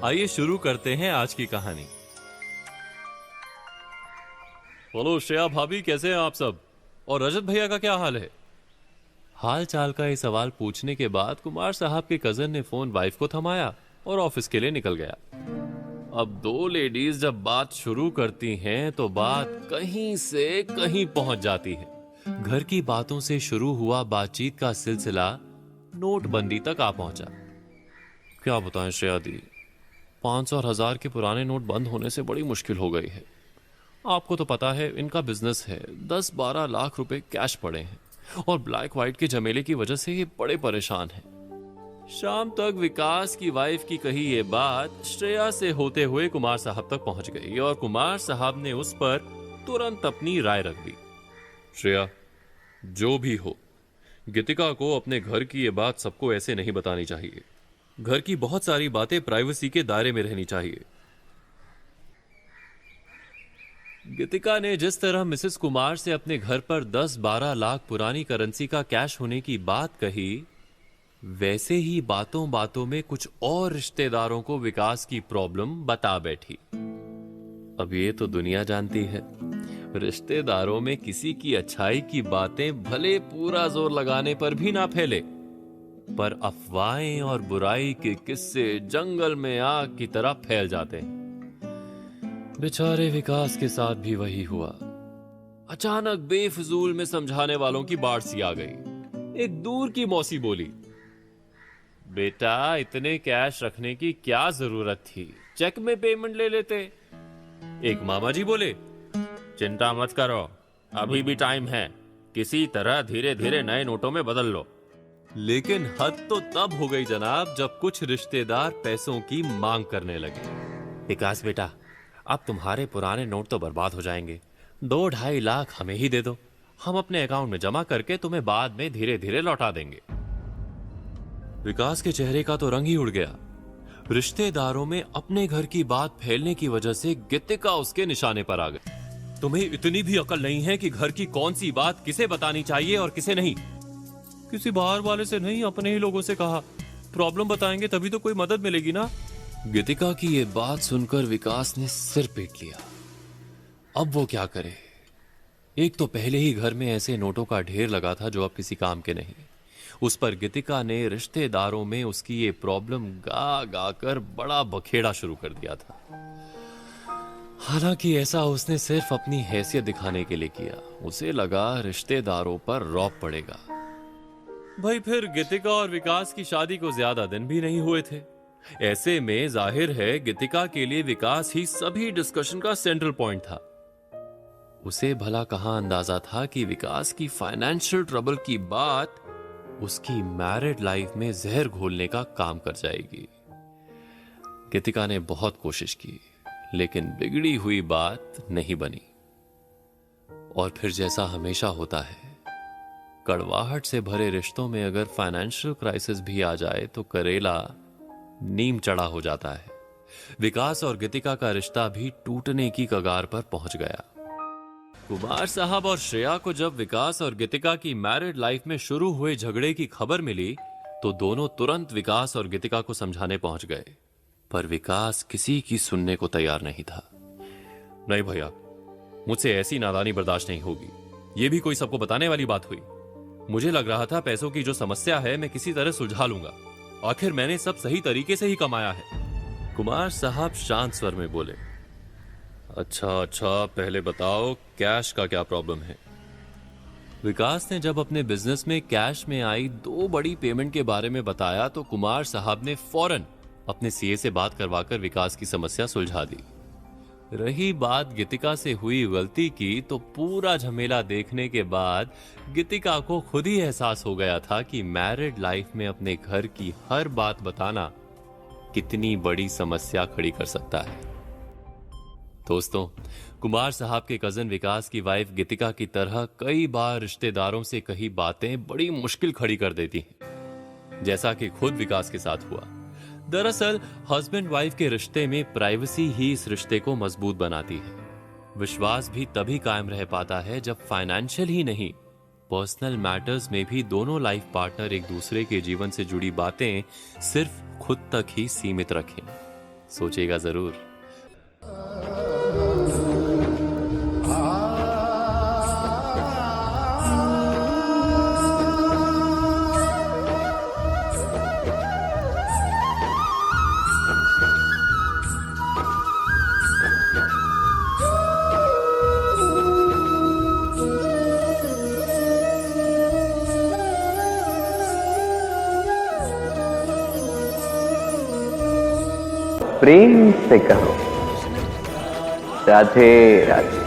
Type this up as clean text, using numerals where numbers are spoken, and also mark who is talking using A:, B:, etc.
A: आइए शुरू करते हैं आज की कहानी। बोलो श्रेया भाभी, कैसे हैं आप सब? और रजत भैया का क्या हाल है? हाल चाल का ये सवाल पूछने के बाद कुमार साहब के कजन ने फोन वाइफ को थमाया और ऑफिस के लिए निकल गया। अब दो लेडीज जब बात शुरू करती हैं तो बात कहीं से कहीं पहुंच जाती है। घर की बातों से शुरू हुआ बातचीत का सिलसिला नोटबंदी तक आ पहुंचा। क्या बताएं श्रेया दी, 500 और 1000 के पुराने नोट बंद होने से बड़ी मुश्किल हो गई है। आपको तो पता है इनका बिजनेस है, 10-12 लाख रुपए कैश पड़े हैं और ब्लैक व्हाइट के झमेले की वजह से ये बड़े परेशान हैं। शाम तक विकास की वाइफ की कही ये बात श्रेया से होते हुए कुमार साहब तक पहुंच गई और कुमार साहब ने उस पर तुरंत अपनी राय रख दी। श्रेया, जो भी हो, गीतिका को अपने घर की ये बात सबको ऐसे नहीं बतानी चाहिए। घर की बहुत सारी बातें प्राइवेसी के दायरे में रहनी चाहिए। गीतिका ने जिस तरह मिसेस कुमार से अपने घर पर 10-12 लाख पुरानी करेंसी का कैश होने की बात कही, वैसे ही बातों बातों में कुछ और रिश्तेदारों को विकास की प्रॉब्लम बता बैठी। अब ये तो दुनिया जानती है, रिश्तेदारों में किसी की अच्छाई की बातें भले पूरा जोर लगाने पर भी ना फैले, पर अफवाहें और बुराई के किस्से जंगल में आग की तरह फैल जाते हैं। बेचारे विकास के साथ भी वही हुआ। अचानक बेफजूल में समझाने वालों की बाढ़ सी आ गई। एक दूर की मौसी बोली, बेटा इतने कैश रखने की क्या जरूरत थी, चेक में पेमेंट ले लेते। एक मामा जी बोले, चिंता मत करो, अभी भी टाइम है, किसी तरह धीरे धीरे नए नोटों में बदल लो। लेकिन हद तो तब हो गई जनाब जब कुछ रिश्तेदार पैसों की मांग करने लगे। विकास बेटा, अब तुम्हारे पुराने नोट तो बर्बाद हो जाएंगे, 2-2.5 लाख हमें ही दे दो, हम अपने अकाउंट में जमा करके तुम्हें बाद में धीरे धीरे लौटा देंगे। विकास के चेहरे का तो रंग ही उड़ गया। रिश्तेदारों में अपने घर की बात फैलने की वजह से गीतिका उसके निशाने पर आ गई। तुम्हें इतनी भी अकल नहीं है कि घर की कौन सी बात किसे बतानी चाहिए और किसे नहीं? किसी बाहर वाले से नहीं, अपने ही लोगों से कहा, प्रॉब्लम बताएंगे तभी तो कोई मदद मिलेगी ना। गीतिका की ये बात सुनकर विकास ने सिर पीट लिया। अब वो क्या करे? एक तो पहले ही घर में ऐसे नोटों का ढेर लगा था जो अब किसी काम के नहीं। उस पर गीतिका ने रिश्तेदारों में उसकी ये प्रॉब्लम गा गा कर बड़ा बखेड़ा शुरू कर दिया था। हालांकि ऐसा उसने सिर्फ अपनी हैसियत दिखाने के लिए किया। उसे लगा रिश्तेदारों पर रौब पड़ेगा। भाई फिर गीतिका और विकास की शादी को ज्यादा दिन भी नहीं हुए थे। ऐसे में जाहिर है गीतिका के लिए विकास ही सभी डिस्कशन का सेंट्रल पॉइंट था। उसे भला कहां अंदाजा था कि विकास की फाइनेंशियल ट्रबल की बात उसकी मैरिड लाइफ में जहर घोलने का काम कर जाएगी। गीतिका ने बहुत कोशिश की, लेकिन बिगड़ी हुई बात नहीं बनी। और फिर जैसा हमेशा होता है, कड़वाहट से भरे रिश्तों में अगर फाइनेंशियल क्राइसिस भी आ जाए तो करेला नीम चढ़ा हो जाता है। विकास और गीतिका का रिश्ता भी टूटने की कगार पर पहुंच गया। कुमार साहब और श्रेया को जब विकास और गीतिका की मैरिड लाइफ में शुरू हुए झगड़े की खबर मिली तो दोनों तुरंत विकास और गीतिका को समझाने पहुंच गए, पर विकास किसी की सुनने को तैयार नहीं था। नहीं भैया, मुझसे ऐसी नादानी बर्दाश्त नहीं होगी। यह भी कोई सबको बताने वाली बात हुई? मुझे लग रहा था पैसों की जो समस्या है मैं किसी तरह सुलझा लूंगा, आखिर मैंने सब सही तरीके से ही कमाया है। कुमार साहब शांत स्वर में बोले, अच्छा, पहले बताओ कैश का क्या प्रॉब्लम है? विकास ने जब अपने बिजनेस में कैश में आई 2 बड़ी पेमेंट के बारे में बताया तो कुमार साहब ने फौरन अपने सीए से बात करवाकर विकास की समस्या सुलझा दी। रही बात गीतिका से हुई गलती की, तो पूरा झमेला देखने के बाद गीतिका को खुद ही एहसास हो गया था कि मैरिड लाइफ में अपने घर की हर बात बताना कितनी बड़ी समस्या खड़ी कर सकता है। दोस्तों, कुमार साहब के कजन विकास की वाइफ गीतिका की तरह कई बार रिश्तेदारों से कही बातें बड़ी मुश्किल खड़ी कर देती हैं, जैसा कि खुद विकास के साथ हुआ। दरअसल हस्बैंड वाइफ के रिश्ते में प्राइवेसी ही इस रिश्ते को मजबूत बनाती है। विश्वास भी तभी कायम रह पाता है जब फाइनेंशियल ही नहीं, पर्सनल मैटर्स में भी दोनों लाइफ पार्टनर एक दूसरे के जीवन से जुड़ी बातें सिर्फ खुद तक ही सीमित रखें। सोचिएगा जरूर।
B: प्रेम से कहो राधे राधे।